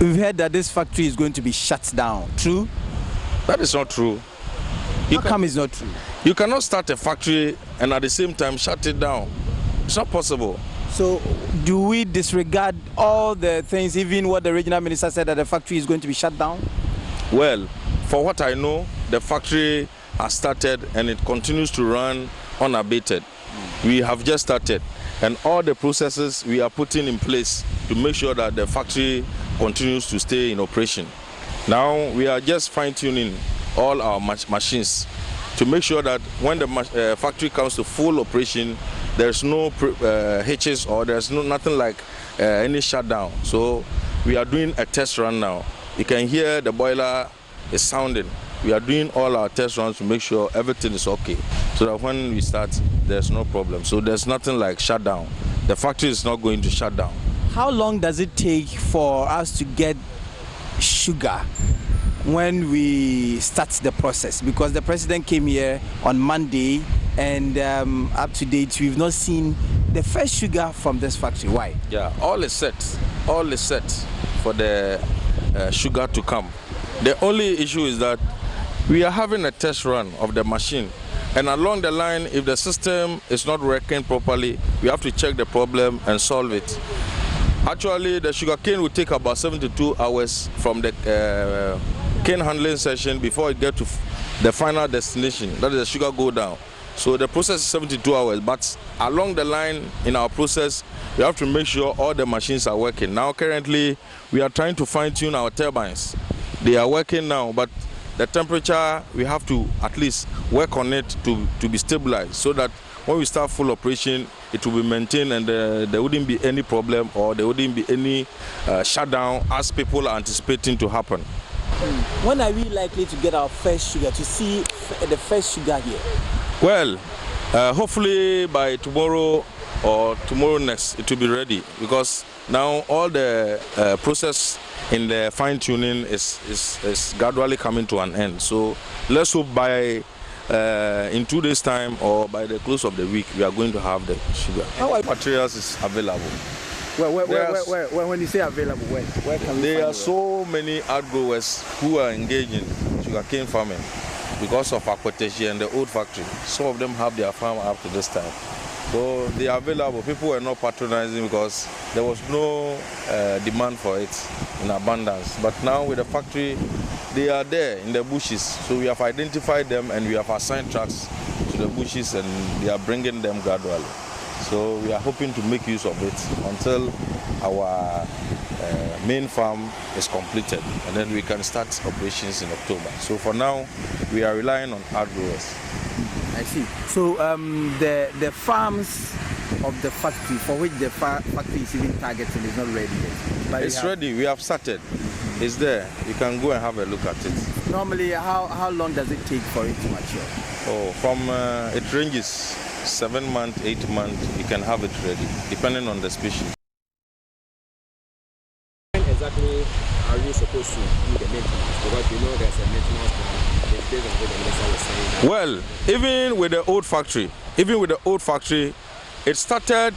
We've heard that this factory is going to be shut down. True? That is not true. How come it's not true? You cannot start a factory and at the same time shut it down. It's not possible. So do we disregard all the things, even what the regional minister said that the factory is going to be shut down? Well, for what I know, the factory has started and it continues to run unabated. We have just started, and all the processes we are putting in place to make sure that the factory continues to stay in operation. Now we are just fine-tuning all our machines to make sure that when the factory comes to full operation, there's no hitches or there's nothing like any shutdown. So we are doing a test run now. You can hear the boiler is sounding. We are doing all our test runs to make sure everything is okay, so that when we start, there's no problem. So there's nothing like shutdown. The factory is not going to shut down. How long does it take for us to get sugar when we start the process? Because the president came here on Monday, and up to date, we've not seen the first sugar from this factory. Why? Yeah, all is set. All is set for the sugar to come. The only issue is that we are having a test run of the machine, and along the line, if the system is not working properly, we have to check the problem and solve it. Actually, the sugarcane will take about 72 hours from the cane handling session before it gets to the final destination. That is the sugar go down. So the process is 72 hours, but along the line in our process, we have to make sure all the machines are working. Now currently, we are trying to fine-tune our turbines. They are working now, but the temperature, we have to at least work on it to be stabilized, so that when we start full operation, it will be maintained and there wouldn't be any problem or there wouldn't be any shutdown as people are anticipating to happen. When are we likely to get our first sugar, to see the first sugar here? Well, hopefully by tomorrow or tomorrow next, it will be ready, because now all the process in the fine-tuning is gradually coming to an end. So let's hope by in 2 days' time or by the close of the week, we are going to have the sugar. How are materials is available? Where, when you say available, where can we There are so many outgrowers who are engaged in sugarcane farming because of Akwateshi and the old factory. Some of them have their farm up to this time. So they are available. People were not patronizing because there was no demand for it in abundance. But now with the factory, they are there in the bushes. So we have identified them and we have assigned trucks to the bushes and they are bringing them gradually. So we are hoping to make use of it until our main farm is completed, and then we can start operations in October. So for now, we are relying on outgrowers. I see. So the farms of the factory for which the factory is even targeting is not ready yet. But it's ready. We have started. It's there. You can go and have a look at it. Normally, how long does it take for it to mature? Oh, from it ranges 7 months, 8 months. You can have it ready, depending on the species. When exactly are you supposed to do the maintenance? Because you know there's a maintenance plan. Based on what the minister was saying. Well, even with the old factory, it started,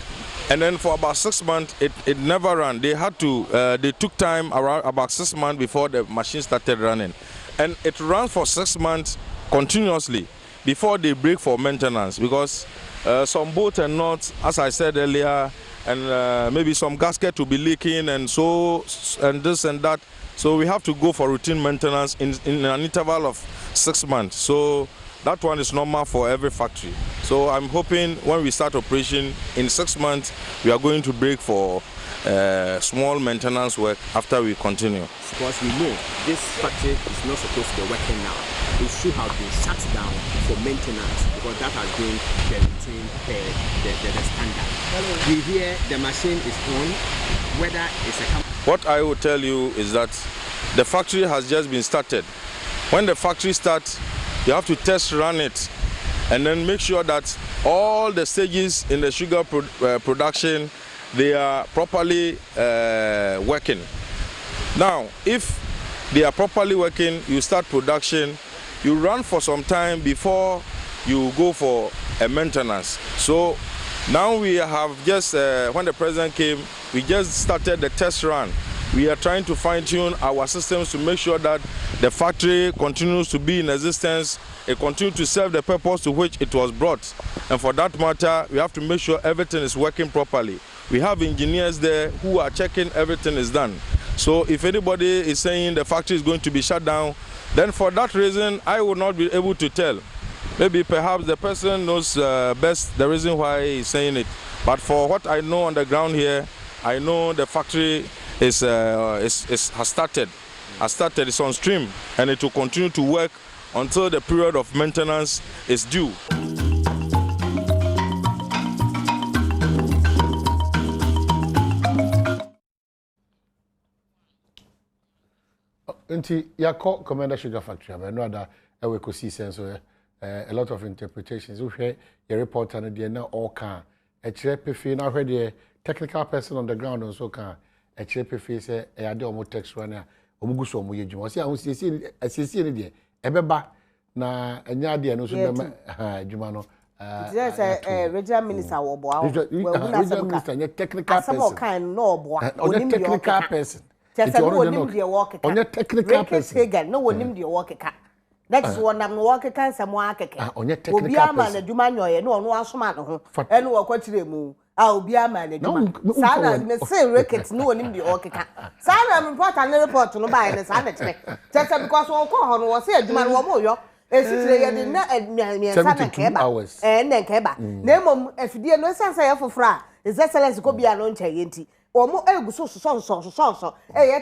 and then for about 6 months, it never ran. They had to, they took time around about 6 months before the machine started running. And it ran for 6 months continuously before they break for maintenance, because some bolts and nuts, as I said earlier, and maybe some gasket will be leaking and so, and this and that. So we have to go for routine maintenance in an interval of 6 months. So that one is normal for every factory. So I'm hoping when we start operation in 6 months, we are going to break for small maintenance work after we continue. Because we know this factory is not supposed to be working now. It should have been shut down for maintenance, because that has been the routine, the standard. We hear the machine is on, whether it's a company. What I will tell you is that the factory has just been started. When the factory starts, you have to test run it and then make sure that all the stages in the sugar production, they are properly working. Now, if they are properly working, you start production, you run for some time before you go for a maintenance. So now we have just, when the president came, we just started the test run We are trying to fine-tune our systems to make sure that the factory continues to be in existence, it continues to serve the purpose to which it was brought. And for that matter, we have to make sure everything is working properly. We have engineers there who are checking everything is done. So if anybody is saying the factory is going to be shut down, then for that reason, I will not be able to tell. Maybe perhaps the person knows best the reason why he's saying it. But for what I know on the ground here, I know the factory has started, it's on stream, and it will continue to work until the period of maintenance is due. Nti yako komenda sugar factory but no other we could see sense a lot of interpretations we hear your reporter no dey na all can e kire pefe na hwe dey technical person on the ground also can e kire pefe say e ade omo text one a omo guso omo yedwuma say ahun siesie ni dey ebeba na enya ade no so be adwuma no yes regional minister wo boa regional minister nya technical person asamo kan no boa onim technical person. Just onim the work on your technical person. No onim the work ka. That is one am work kan samo akeke. On your technical person. Obi ama na dwuma nyoye no ono asoma ne ho. Enu wo kwatire mu. Obi ama na dwuma. Sa na me say record no onim the work ka. Sa na report and report no buy ne sa na kire. Just because wo ko ho no wo say dwuma no wo mo yo. Esitire ye de na miensa na keba. Na keba. Na mom afidie no sansa ye fofra. Is excellence ko bia no ncha ye nti. Omo eguso so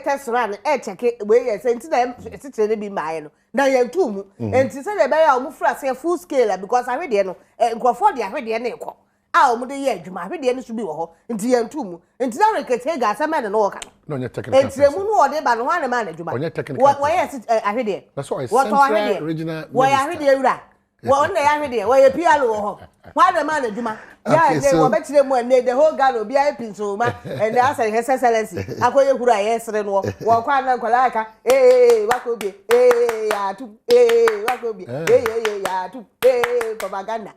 test run check we yes enti na esitire bi maaye no na ye ntum enti se de be ya omo fra se full scale because ahwede no nkrofo de ahwede na ekọ omo de ye adwuma ahwede no so bi wo ho enti ye ntum enti na rekete ga asema ne no wo ka no nya technical enti mu no ode ba no ha na ma na adwuma onye technical wo yes ahwede that's why central regional wo ya ahwede ewura wo na ya ahwede wo ye pialo wo ho wa na ma na adwuma yeah, they were better than the whole gun will be a so much, and I said, His Excellency, I call you yesterday, walk on Uncle Laka, what could be, what could be, propaganda.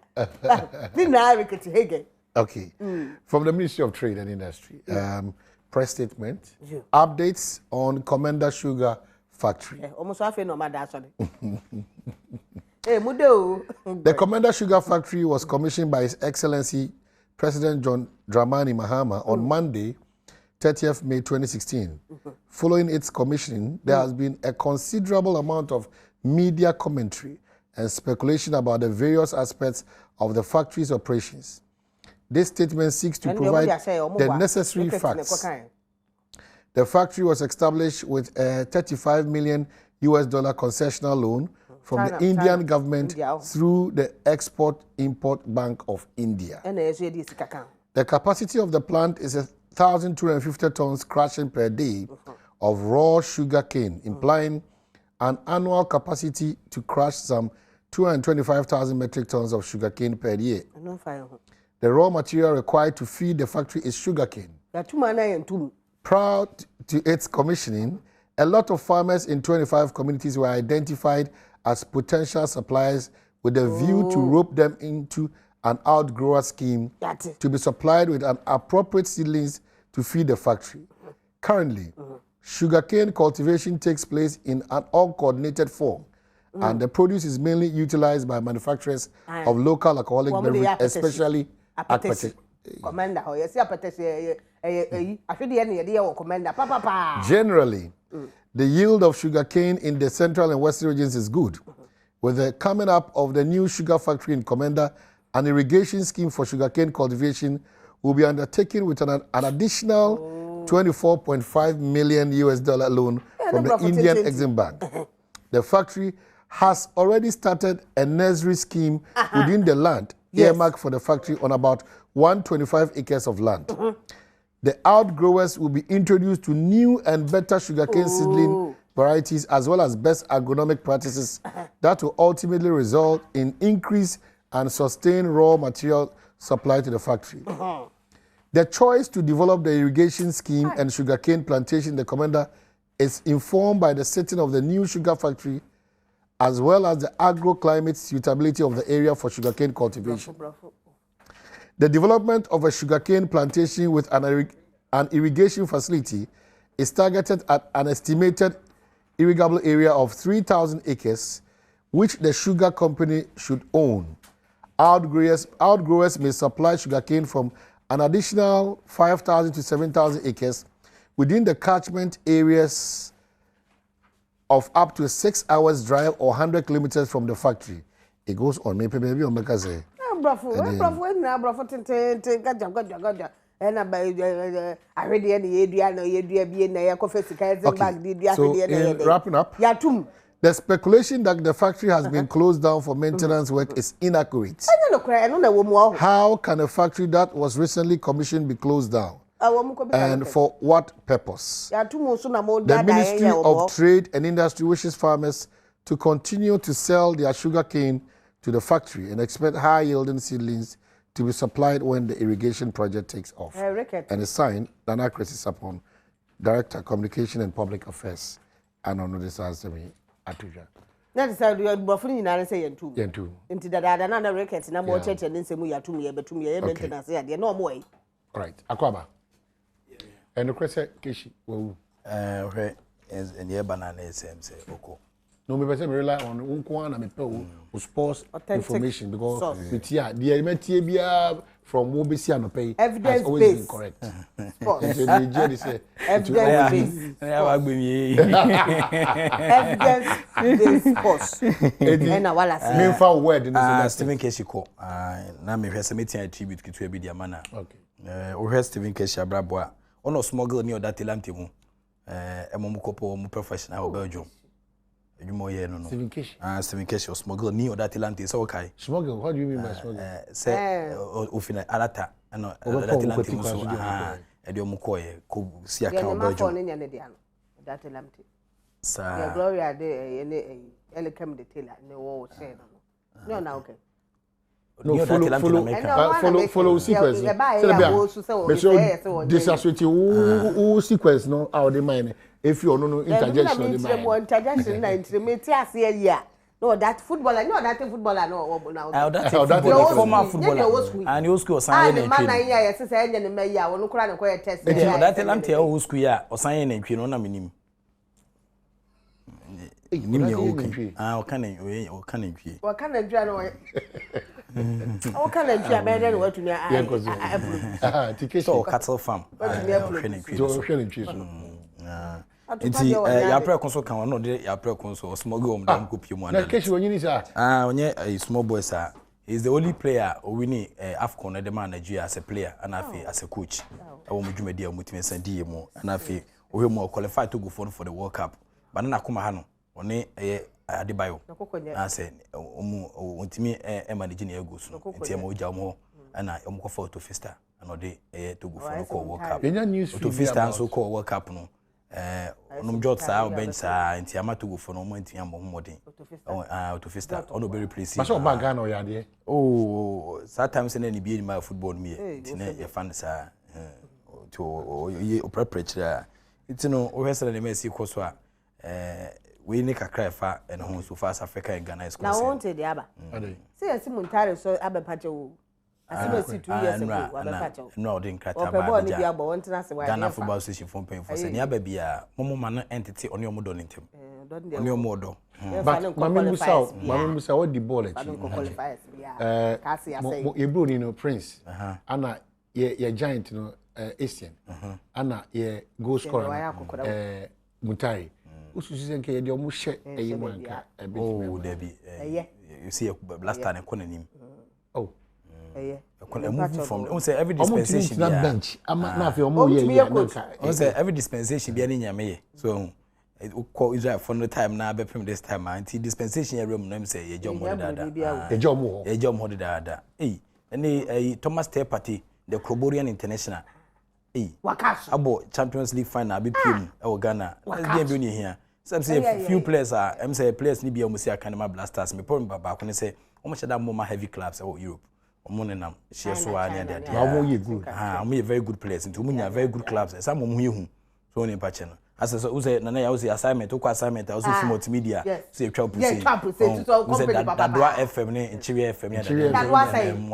Didn't I get Hagen? Okay. From the Ministry of Trade and Industry, press statement, updates on Komenda Sugar Factory. Almost half no matter. The Komenda Sugar Factory was commissioned by His Excellency President John Dramani Mahama on Monday, 30th May 2016. Following its commissioning, there has been a considerable amount of media commentary and speculation about the various aspects of the factory's operations. This statement seeks to provide the necessary facts. The factory was established with a $35 million concessional loan from the Indian government through the Export-Import Bank of India. The capacity of the plant is 1,250 tons crushing per day of raw sugar cane, implying an annual capacity to crush some 225,000 metric tons of sugar cane per year. The raw material required to feed the factory is sugar cane. Prior to its commissioning, a lot of farmers in 25 communities were identified as potential suppliers with a view to rope them into an outgrower scheme to be supplied with an appropriate seedlings to feed the factory. Currently, sugarcane cultivation takes place in an uncoordinated form, and the produce is mainly utilized by manufacturers of local alcoholic beverages, especially Generally, the yield of sugarcane in the central and western regions is good. With the coming up of the new sugar factory in Komenda, an irrigation scheme for sugarcane cultivation will be undertaken with an additional $24.5 million loan from the Indian Exim Bank. The factory has already started a nursery scheme within the land earmarked for the factory on about 125 acres of land. The outgrowers will be introduced to new and better sugarcane seedling varieties as well as best agronomic practices that will ultimately result in increased and sustained raw material supply to the factory. The choice to develop the irrigation scheme and sugarcane plantation in the Komenda is informed by the setting of the new sugar factory as well as the agroclimate suitability of the area for sugarcane cultivation. The development of a sugarcane plantation with an irrigation facility is targeted at an estimated irrigable area of 3,000 acres, which the sugar company should own. Outgrowers may supply sugarcane from an additional 5,000 to 7,000 acres within the catchment areas of up to 6 hours drive or 100 kilometers from the factory. It goes on. Maybe on Mekase. So, wrapping up, the speculation that the factory has been closed down for maintenance work is inaccurate. How can a factory that was recently commissioned be closed down? And for what purpose? The Ministry of Trade and Industry wishes farmers to continue to sell their sugarcane to the factory and expect high-yielding seedlings to be supplied when the irrigation project takes off. And a sign, Nana Chris upon Director, Communication and Public Affairs, and on this answer me, Atuja. That's how you are buffering in Anna say two. Yentu. Into that other records, no more church and then say we are to me, but to me, maintenance, yeah, no more. Right, Aquaba. And the question, Kishi, well, and yeah, banana is Oko. no, me person rely on Unkwan and me sports information because with the element from Wobisi and pay has always been correct. Evidence-based sports. Meanful word in Stephen Kesee. Now me has a meeting attribute to be the manner. Okay. We have Stephen Kesee Abrabwa. Ono smuggle near that Tilantimu. Momukopo mu professional Belgium. You more no. Stephen Kesee. Stephen Kesee or smuggle near that Tilanti. So okay. Smuggle. What do you mean by smuggle? Say Ufina Alata. No, that Tilanti so Edio Mukoye ko si account Belgium. That Tilanti. Sir. Gloria de Elecam de Taylor. No say no. No, okay. No, follow sequence. Disassociate sequence no how they mind. If you no interjection on the mind. Interjection na intermediate here. No, that footballer, no, that footballer no now. That former footballer. And you school sign and man here say say enye me ya wonu kura na koye test. That talent here o school ya o sign and twi no na minim. Nim ya okay. O kan twi. O kan twi no. O can I better what to me? So cattle farm. Inti ya pre konso kan no de ya pre konso small go dem ko pie mu na keshi wonyini sa onye a small boy sir is the only player winning AFCON de man Nigeria as a player and afi as a coach awo mu dwumadi a mutime sandie mu and afi ohwe mu qualify to go for the World Cup but na koma ha no one Adebayo na say ontimi manage na ego so nti e ma oja mo ana e mo ko for to fista and de to go for World Cup to fista so ko World Cup no no jot sa bench sa nti ama to go for no mo nti am modern to fista ono be replace but so bag Ghana o yade sometimes na ni bi my football me nti na ye fan sa to ye prepare nti no o hesere na Messi ko so a we need a cry for and home so fast Africa and Ghana is concerned. Now, won't the Abba? See, I see Montari so Abba Pacho. I see 2 years ago. No, didn't cry about Ghana football station from paying for Senya baby. Momo man entity on your model in him. On your model. But Mamma Musa, what the ball at you? Bruno Prince. Anna, ye giant, you know, Asian. Anna, ye go scorer. Montari. Ususenke ye dio mu hye eyimanka oh debi you see last time economy oh move from on say every dispensation na bench ama na afi omo ye on say every dispensation bia ni nyame ye so call Israel for the time na be this time anti dispensation ye room na say ye jom ho dada ye jom ho dada any Thomas Tay Party the Coborian International Wakasu abo Champions League final be pim e Ghana let's be here some say few players are say players ni bia omusi Akanema Blasters me problem baba ko ne say omo cheda more heavy clubs e Europe omo ne nam share so ani ade omo ye good omo ye very good players into omo nya very good clubs some omo ye hu so ne pa che no As I say, Nana, I was the assignment, took assignment, I was multimedia. Say, Trump, say, Badwam FM, and Chile FM. That was saying,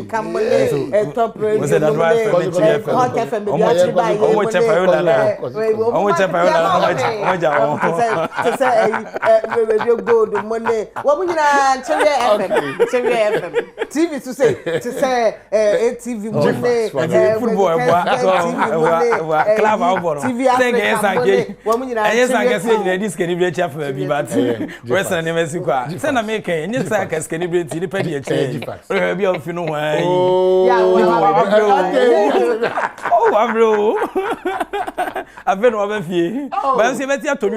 come with top radio. Was it that right? Hot FM, TV to say TV Monday, football, club, TV Africa. Yes, I can say this can be a chap for me, but Western Mexico. Send a maker, and yes, I can be independent change. Be off, you know why. Oh, I'm bro. I've been over here. But I'm saying, to me,